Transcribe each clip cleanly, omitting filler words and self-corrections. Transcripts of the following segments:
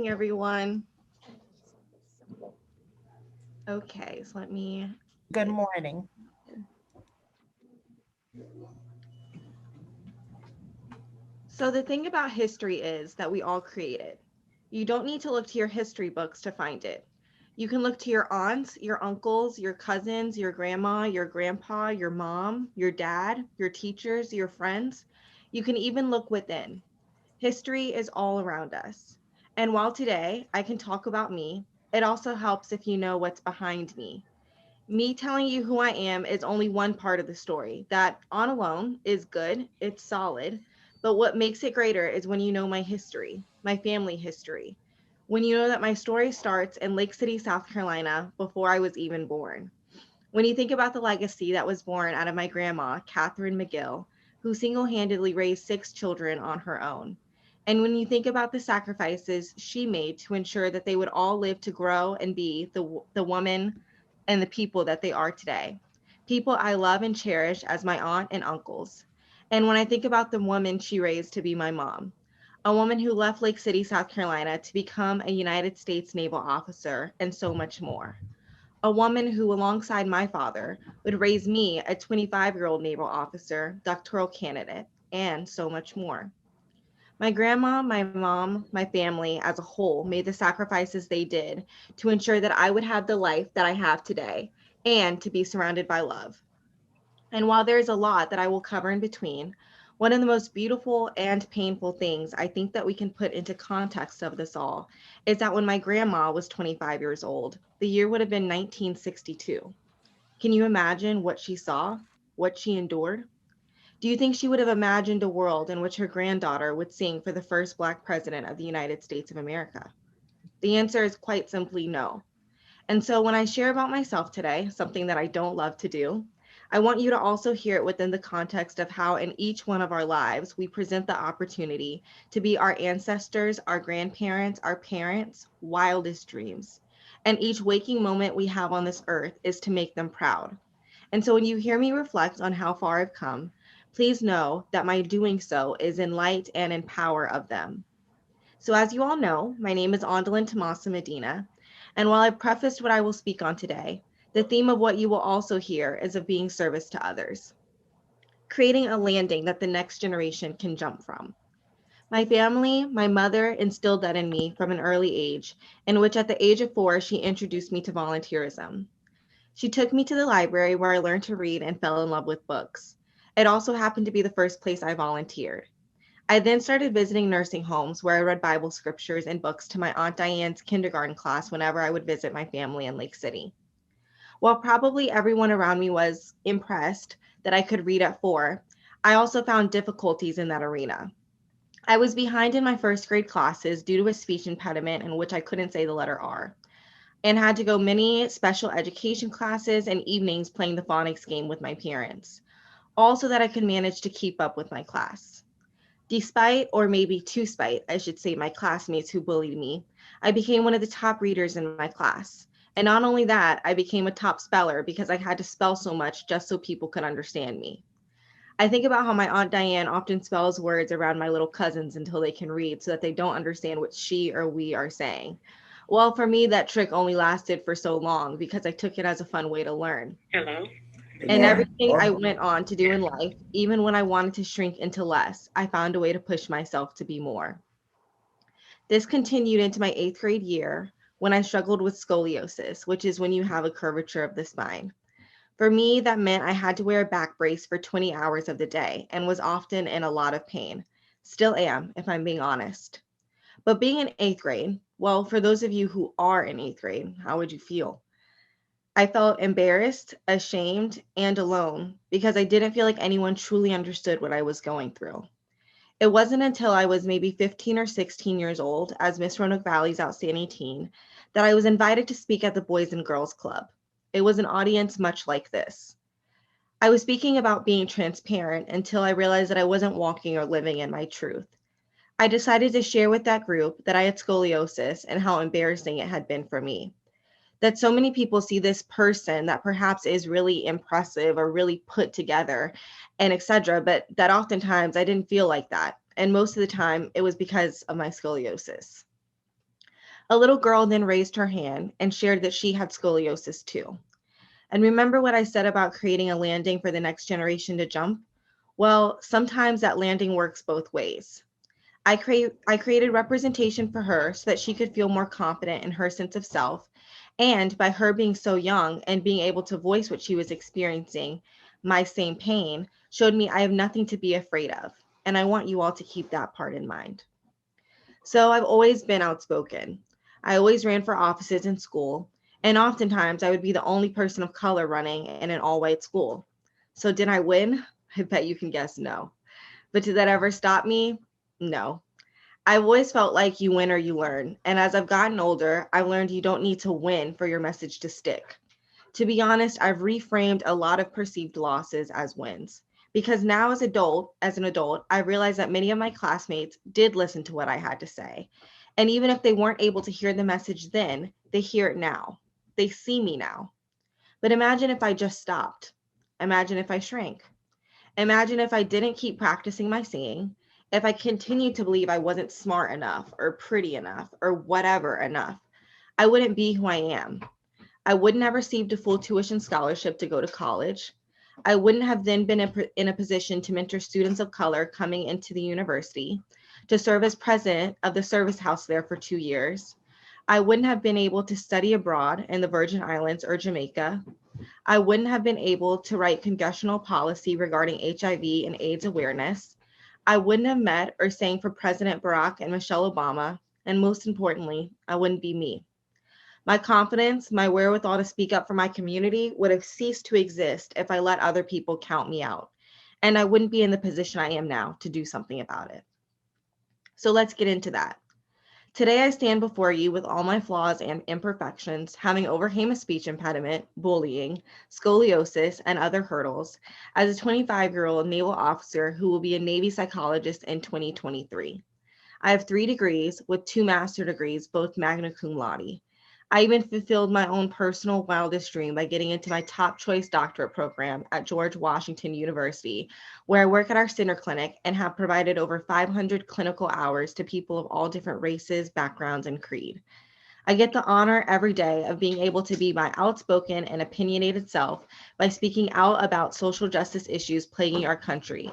Everyone. Okay, so let me Good get. morning. So, the thing about history is that we all create it. You don't need to look to your history books to find it. You can look to your aunts, your uncles, your cousins, your grandma, your grandpa, your mom, your dad, your teachers, your friends. You can even look within. History is all around us. And while today I can talk about me, it also helps if you know what's behind me. Me telling you who I am is only one part of the story. That on alone is good, it's solid. But what makes it greater is when you know my history, my family history. When you know that my story starts in Lake City, South Carolina, before I was even born. When you think about the legacy that was born out of my grandma, Catherine McGill, who single handedly raised six children on her own. And when you think about the sacrifices she made to ensure that they would all live to grow and be the woman and the people that they are today, people I love and cherish as my aunt and uncles. And when I think about the woman she raised to be my mom, a woman who left Lake City, South Carolina to become a United States naval officer and so much more, a woman who, alongside my father, would raise me, a 25-year-old naval officer, doctoral candidate, and so much more. My grandma, my mom, my family as a whole made the sacrifices they did to ensure that I would have the life that I have today and to be surrounded by love. And while there's a lot that I will cover in between, one of the most beautiful and painful things I think that we can put into context of this all is that when my grandma was 25 years old, the year would have been 1962. Can you imagine what she saw, what she endured? Do you think she would have imagined a world in which her granddaughter would sing for the first Black president of the United States of America? The answer is quite simply no. And so when I share about myself today, something that I don't love to do, I want you to also hear it within the context of how in each one of our lives we present the opportunity to be our ancestors, our grandparents, our parents' wildest dreams. And each waking moment we have on this earth is to make them proud. And so when you hear me reflect on how far I've come, please know that my doing so is in light and in power of them. So, as you all know, my name is Andolyn Tomasa Medina. And while I've prefaced what I will speak on today, the theme of what you will also hear is of being service to others, creating a landing that the next generation can jump from. My family, my mother instilled that in me from an early age, in which at the age of 4, she introduced me to volunteerism. She took me to the library where I learned to read and fell in love with books. It also happened to be the first place I volunteered. I then started visiting nursing homes where I read Bible scriptures and books to my Aunt Diane's kindergarten class whenever I would visit my family in Lake City. While probably everyone around me was impressed that I could read at 4, I also found difficulties in that arena. I was behind in my first grade classes due to a speech impediment in which I couldn't say the letter R, and had to go many special education classes and evenings playing the phonics game with my parents, all so that I could manage to keep up with my class. Despite, or maybe to spite, I should say, my classmates who bullied me, I became one of the top readers in my class. And not only that, I became a top speller because I had to spell so much just so people could understand me. I think about how my Aunt Diane often spells words around my little cousins until they can read so that they don't understand what she or we are saying. Well, for me, that trick only lasted for so long because I took it as a fun way to learn. Hello. Good And morning. everything I went on to do in life, even when I wanted to shrink into less, I found a way to push myself to be more. This continued into my eighth grade year when I struggled with scoliosis, which is when you have a curvature of the spine. For me, that meant I had to wear a back brace for 20 hours of the day and was often in a lot of pain. Still am, if I'm being honest. But being in eighth grade, well, for those of you who are in eighth grade, how would you feel? I felt embarrassed, ashamed, and alone because I didn't feel like anyone truly understood what I was going through. It wasn't until I was maybe 15 or 16 years old, as Miss Roanoke Valley's outstanding teen, that I was invited to speak at the Boys and Girls Club. It was an audience much like this. I was speaking about being transparent until I realized that I wasn't walking or living in my truth. I decided to share with that group that I had scoliosis and how embarrassing it had been for me. That so many people see this person that perhaps is really impressive or really put together and etc., but that oftentimes I didn't feel like that. And most of the time it was because of my scoliosis. A little girl then raised her hand and shared that she had scoliosis too. And remember what I said about creating a landing for the next generation to jump? Well, sometimes that landing works both ways. I created representation for her so that she could feel more confident in her sense of self. And by her being so young and being able to voice what she was experiencing, my same pain, showed me I have nothing to be afraid of. And I want you all to keep that part in mind. So I've always been outspoken. I always ran for offices in school, and oftentimes I would be the only person of color running in an all white school. So did I win? I bet you can guess no. But did that ever stop me? No. I've always felt like you win or you learn. And as I've gotten older, I've learned you don't need to win for your message to stick. To be honest, I've reframed a lot of perceived losses as wins. Because now as an adult, I realize that many of my classmates did listen to what I had to say. And even if they weren't able to hear the message then, they hear it now. They see me now. But imagine if I just stopped. Imagine if I shrank. Imagine if I didn't keep practicing my singing, if I continued to believe I wasn't smart enough or pretty enough or whatever enough. I wouldn't be who I am. I wouldn't have received a full tuition scholarship to go to college. I wouldn't have then been in a position to mentor students of color coming into the university, to serve as president of the service house there for 2 years. I wouldn't have been able to study abroad in the Virgin Islands or Jamaica. I wouldn't have been able to write congressional policy regarding HIV and AIDS awareness. I wouldn't have met or sang for President Barack and Michelle Obama. And most importantly, I wouldn't be me. My confidence, my wherewithal to speak up for my community would have ceased to exist if I let other people count me out. And I wouldn't be in the position I am now to do something about it. So let's get into that. Today, I stand before you with all my flaws and imperfections, having overcame a speech impediment, bullying, scoliosis, and other hurdles, as a 25-year-old naval officer who will be a Navy psychologist in 2023. I have 3 degrees with 2 master's degrees, both magna cum laude. I even fulfilled my own personal wildest dream by getting into my top choice doctorate program at George Washington University, where I work at our center clinic and have provided over 500 clinical hours to people of all different races, backgrounds, and creed. I get the honor every day of being able to be my outspoken and opinionated self by speaking out about social justice issues plaguing our country.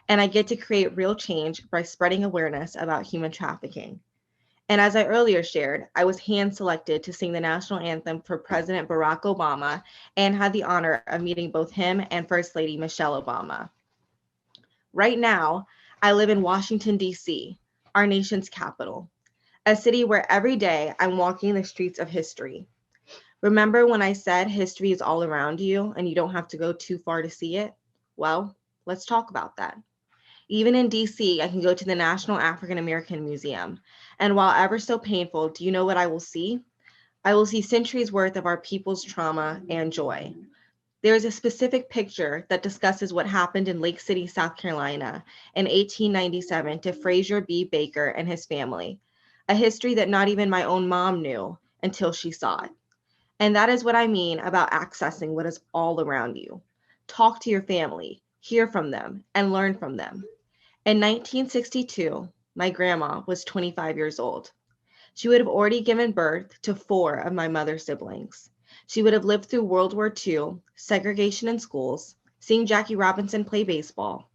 And I get to create real change by spreading awareness about human trafficking. And as I earlier shared, I was hand selected to sing the national anthem for President Barack Obama and had the honor of meeting both him and First Lady Michelle Obama. Right now, I live in Washington, D.C., our nation's capital, a city where every day I'm walking the streets of history. Remember when I said history is all around you and you don't have to go too far to see it? Well, let's talk about that. Even in DC, I can go to the National African American Museum. And while ever so painful, do you know what I will see? I will see centuries worth of our people's trauma and joy. There is a specific picture that discusses what happened in Lake City, South Carolina in 1897 to Fraser B. Baker and his family, a history that not even my own mom knew until she saw it. And that is what I mean about accessing what is all around you. Talk to your family, hear from them, and learn from them. In 1962, my grandma was 25 years old. She would have already given birth to 4 of my mother's siblings. She would have lived through World War II, segregation in schools, seeing Jackie Robinson play baseball,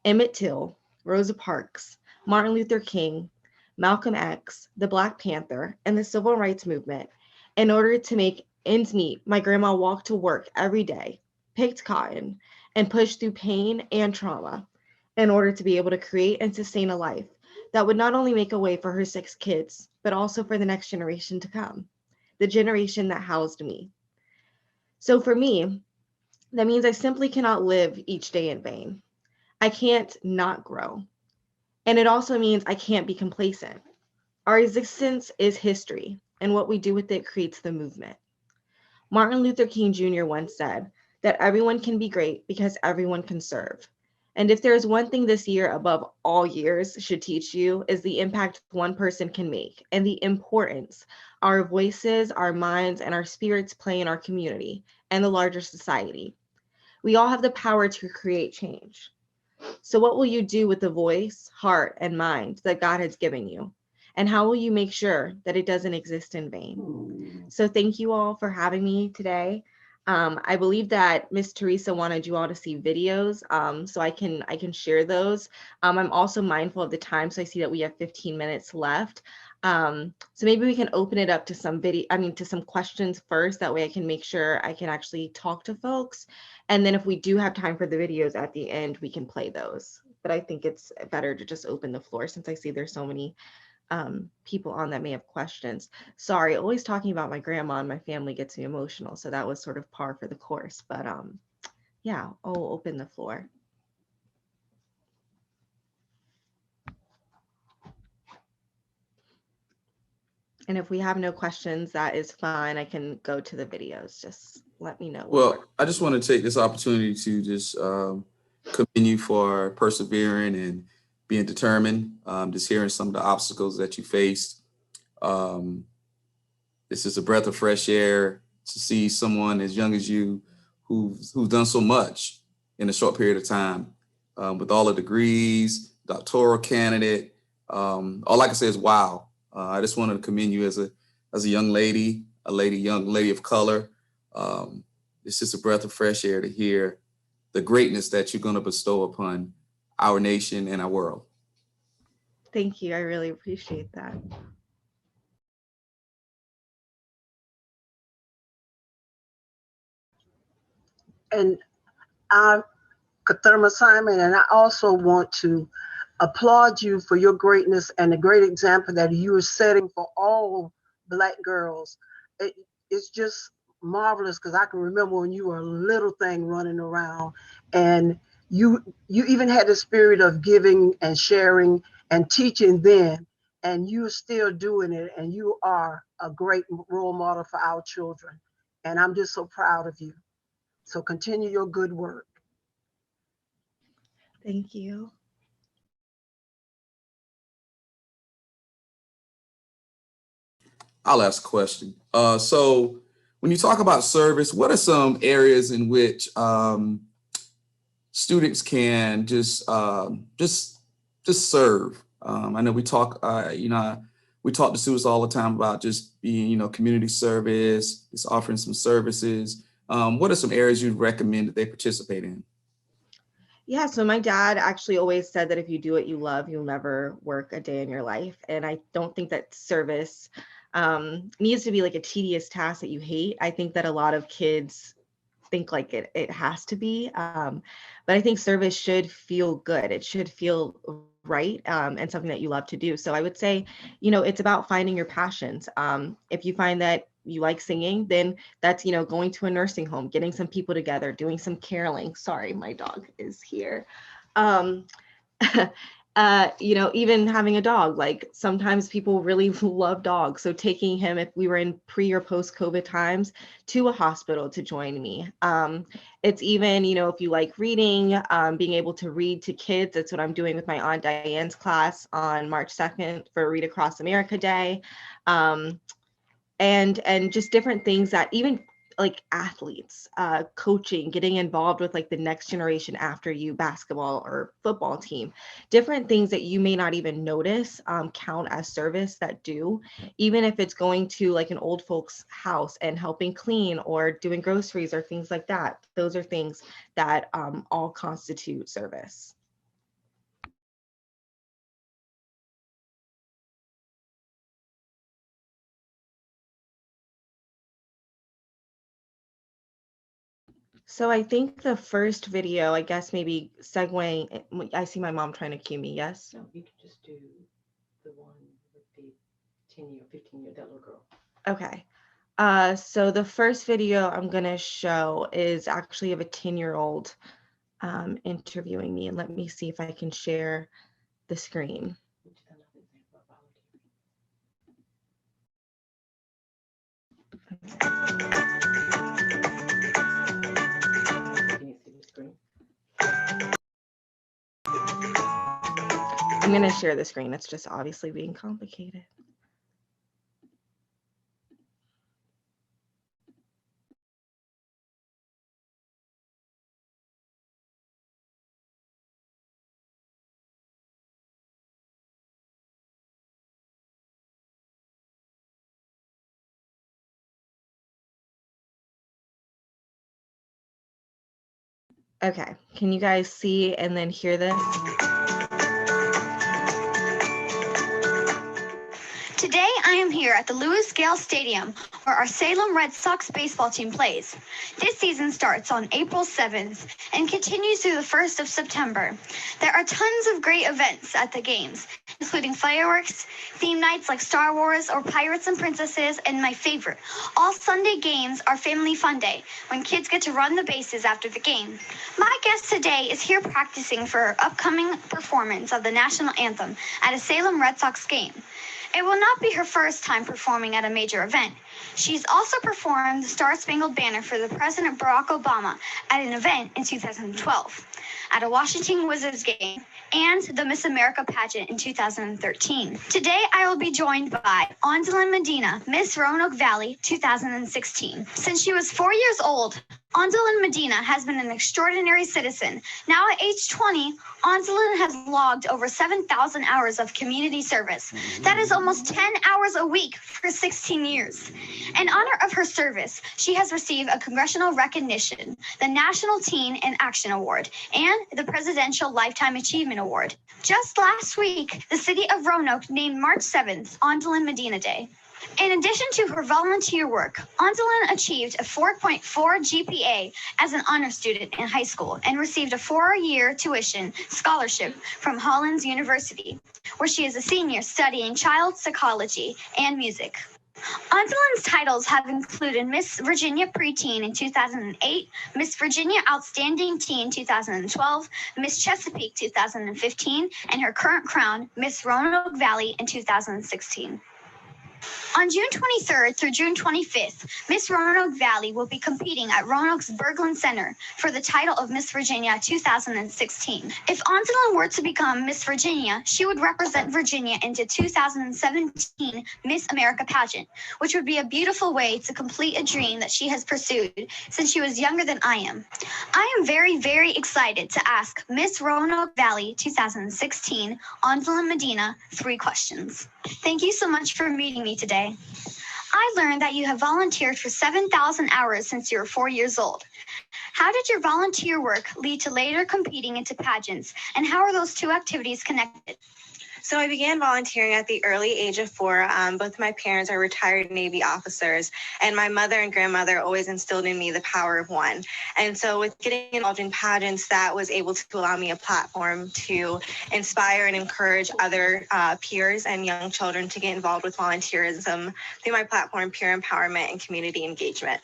Emmett Till, Rosa Parks, Martin Luther King, Malcolm X, the Black Panther, and the Civil Rights Movement. In order to make ends meet, my grandma walked to work every day, picked cotton, and pushed through pain and trauma in order to be able to create and sustain a life that would not only make a way for her 6 kids, but also for the next generation to come, the generation that housed me. So for me, that means I simply cannot live each day in vain. I can't not grow. And it also means I can't be complacent. Our existence is history, and what we do with it creates the movement. Martin Luther King Jr. once said that everyone can be great because everyone can serve. And if there is one thing this year above all years should teach you is the impact one person can make and the importance our voices, our minds, and our spirits play in our community and the larger society. We all have the power to create change. So what will you do with the voice, heart, and mind that God has given you? And how will you make sure that it doesn't exist in vain? So thank you all for having me today. I believe that Miss Teresa wanted you all to see videos, so I can share those. I'm also mindful of the time, so I see that we have 15 minutes left. So maybe we can open it up to some to some questions first. That way I can make sure I can actually talk to folks. And then if we do have time for the videos at the end, we can play those. But I think it's better to just open the floor since I see there's so many people on that may have questions. Sorry, always talking about my grandma and my family gets me emotional. So that was sort of par for the course. But yeah, I'll open the floor. And if we have no questions, that is fine. I can go to the videos. Just let me know. Well, I just want to take this opportunity to just commend you for persevering and being determined. Just hearing some of the obstacles that you faced. This is a breath of fresh air to see someone as young as you who's done so much in a short period of time, with all the degrees, doctoral candidate. All I can say is wow. I just wanted to commend you as a young lady, young lady of color. It's just a breath of fresh air to hear the greatness that you're going to bestow upon our nation and our world. Thank you. I really appreciate that. And I, Katherma Simon, and I also want to applaud you for your greatness and the great example that you are setting for all Black girls. It's just marvelous because I can remember when you were a little thing running around, and you even had the spirit of giving and sharing and teaching then, and you're still doing it, and you are a great role model for our children. And I'm just so proud of you. So continue your good work. Thank you. I'll ask a question. So when you talk about service, what are some areas in which students can just serve? I know we talk, we talk to students all the time about just being, community service, just offering some services. What are some areas you'd recommend that they participate in? Yeah, so my dad actually always said that if you do what you love, you'll never work a day in your life. And I don't think that service needs to be like a tedious task that you hate. I think that a lot of kids think like it has to be. But I think service should feel good. It should feel right, and something that you love to do. So I would say, it's about finding your passions. If you find that you like singing, then that's, going to a nursing home, getting some people together, doing some caroling. Sorry, my dog is here. Um, even having a dog, like sometimes people really love dogs. So taking him, if we were in pre or post COVID times, to a hospital to join me. It's even, if you like reading, being able to read to kids. That's what I'm doing with my Aunt Diane's class on March 2nd for Read Across America Day. And just different things that even like athletes, coaching, getting involved with like the next generation after you basketball or football team, different things that you may not even notice count as service that do, even if it's going to like an old folks house and helping clean or doing groceries or things like that. Those are things that all constitute service. So I think the first video, I guess maybe segueing, I see my mom trying to cue me, yes? No, you could just do the one with the 10-year, 15-year, that little girl. Okay. So the first video I'm gonna show is actually of a 10-year-old interviewing me, and let me see if I can share the screen. Which is another example of volunteering. Can you see the screen? I'm gonna share the screen. It's just obviously being complicated. Okay, can you guys see and then hear this? Today, I am here at the Lewis Gale Stadium, where our Salem Red Sox baseball team plays. This season starts on April 7th and continues through the 1st of September. There are tons of great events at the games, including fireworks, theme nights like Star Wars or Pirates and Princesses, and my favorite, all Sunday games are Family Fun Day, when kids get to run the bases after the game. My guest today is here practicing for her upcoming performance of the national anthem at a Salem Red Sox game. It will not be her first time performing at a major event. She's also performed the Star-Spangled Banner for the President Barack Obama at an event in 2012, at a Washington Wizards game, and the Miss America pageant in 2013. Today, I will be joined by Andolyn Medina, Miss Roanoke Valley 2016. Since she was 4 years old, Andolyn Medina has been an extraordinary citizen. Now at age 20, Andolyn has logged over 7,000 hours of community service. That is almost 10 hours a week for 16 years. In honor of her service, she has received a congressional recognition, the National Teen in Action Award, and the Presidential Lifetime Achievement Award. Just last week, the city of Roanoke named March 7th Andolyn Medina Day. In addition to her volunteer work, Andolyn achieved a 4.4 GPA as an honor student in high school and received a 4-year tuition scholarship from Hollins University, where she is a senior studying child psychology and music. Andolyn's titles have included Miss Virginia Preteen in 2008, Miss Virginia Outstanding Teen 2012, Miss Chesapeake 2015, and her current crown, Miss Roanoke Valley in 2016. On June 23rd through June 25th, Miss Roanoke Valley will be competing at Roanoke's Berglund Center for the title of Miss Virginia 2016. If Andolyn were to become Miss Virginia, she would represent Virginia into 2017 Miss America pageant, which would be a beautiful way to complete a dream that she has pursued since she was younger than I am. I am very, very excited to ask Miss Roanoke Valley 2016, Andolyn Medina, 3 questions. Thank you so much for meeting me today. I learned that you have volunteered for 7,000 hours since you were 4 years old. How did your volunteer work lead to later competing into pageants, and how are those 2 activities connected? So I began volunteering at the early age of 4. Both my parents are retired Navy officers, and my mother and grandmother always instilled in me the power of one. And so with getting involved in pageants, that was able to allow me a platform to inspire and encourage other peers and young children to get involved with volunteerism through my platform, Peer Empowerment and Community Engagement.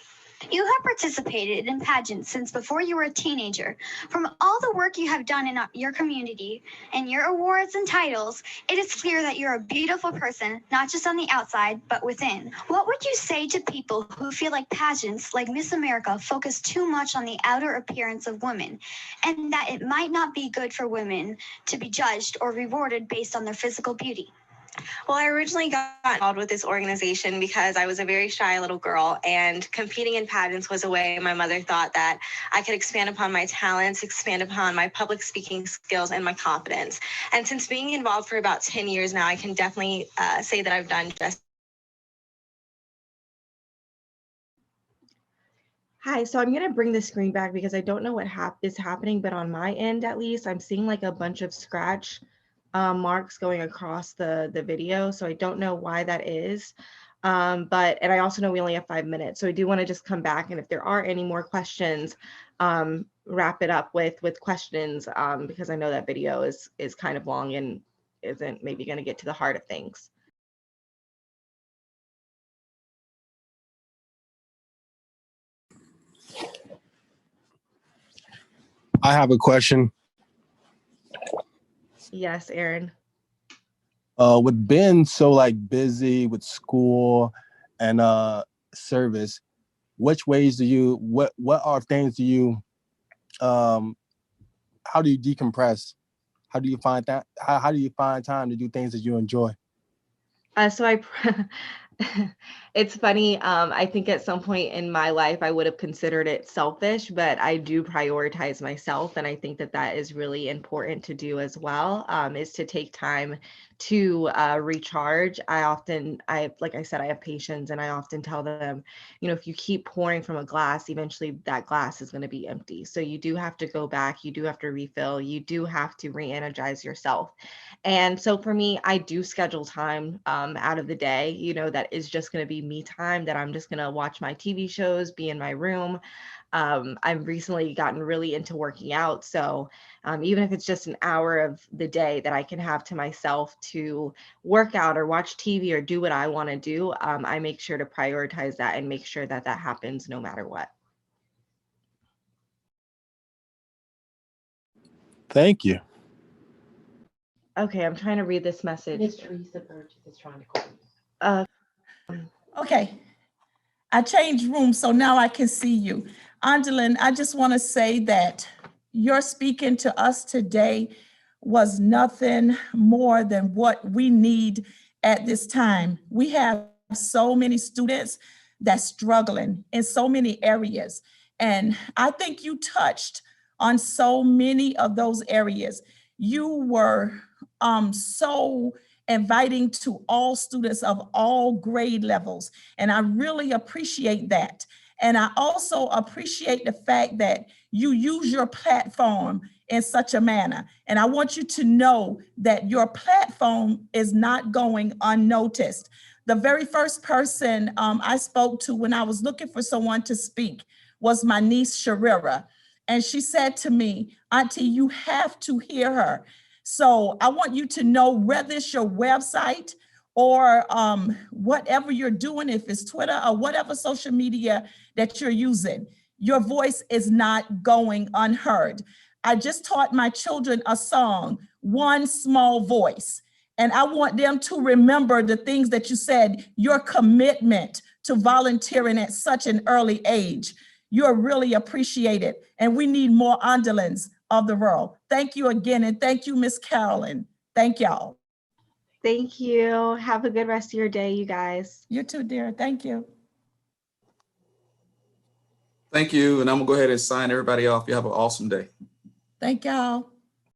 You have participated in pageants since before you were a teenager. From all the work you have done in your community and your awards and titles, it is clear that you're a beautiful person, not just on the outside, but within. What would you say to people who feel like pageants like Miss America focus too much on the outer appearance of women, and that it might not be good for women to be judged or rewarded based on their physical beauty? Well, I originally got involved with this organization because I was a very shy little girl, and competing in pageants was a way my mother thought that I could expand upon my talents, expand upon my public speaking skills and my confidence. And since being involved for about 10 years now, I can definitely say that I've done just. Hi, so I'm going to bring the screen back because I don't know what is happening, but on my end, at least, I'm seeing like a bunch of scratch marks going across the video. So I don't know why that is. And I also know we only have 5 minutes. So I do want to just come back. And if there are any more questions, wrap it up with questions because I know that video is kind of long and isn't maybe going to get to the heart of things. I have a question. Yes, Aaron. With being so busy with school and service, which ways do you what are things do you how do you decompress? How do you find that? How do you find time to do things that you enjoy? So It's funny. I think at some point in my life, I would have considered it selfish, but I do prioritize myself. And I think that that is really important to do as well, is to take time to recharge. Like I said, I have patients and I often tell them, if you keep pouring from a glass, eventually that glass is going to be empty. So you do have to go back, you do have to refill, you do have to re-energize yourself. And so for me, I do schedule time out of the day, that is just going to be me time, that I'm just going to watch my TV shows, be in my room. I've recently gotten really into working out. So even if it's just an hour of the day that I can have to myself to work out or watch TV or do what I want to do, I make sure to prioritize that and make sure that that happens no matter what. Thank you. Okay, I'm trying to read this message. Miss Teresa Burgess is trying to call you. Uh, Okay. I changed rooms, so now I can see you. Andolyn, I just want to say that your speaking to us today was nothing more than what we need at this time. We have so many students that's struggling in so many areas. And I think you touched on so many of those areas. You were so inviting to all students of all grade levels. And I really appreciate that. And I also appreciate the fact that you use your platform in such a manner. And I want you to know that your platform is not going unnoticed. The very first person I spoke to when I was looking for someone to speak was my niece, Sharira. And she said to me, Auntie, you have to hear her. So I want you to know, whether it's your website or whatever you're doing, if it's Twitter or whatever social media that you're using, your voice is not going unheard. I just taught my children a song, One Small Voice. And I want them to remember the things that you said, your commitment to volunteering at such an early age. You're really appreciated. And we need more Andolyns of the world. Thank you again. And thank you, Miss Carolyn. Thank y'all. Thank you. Have a good rest of your day, you guys. You too, dear. Thank you. Thank you. And I'm going to go ahead and sign everybody off. You have an awesome day. Thank y'all.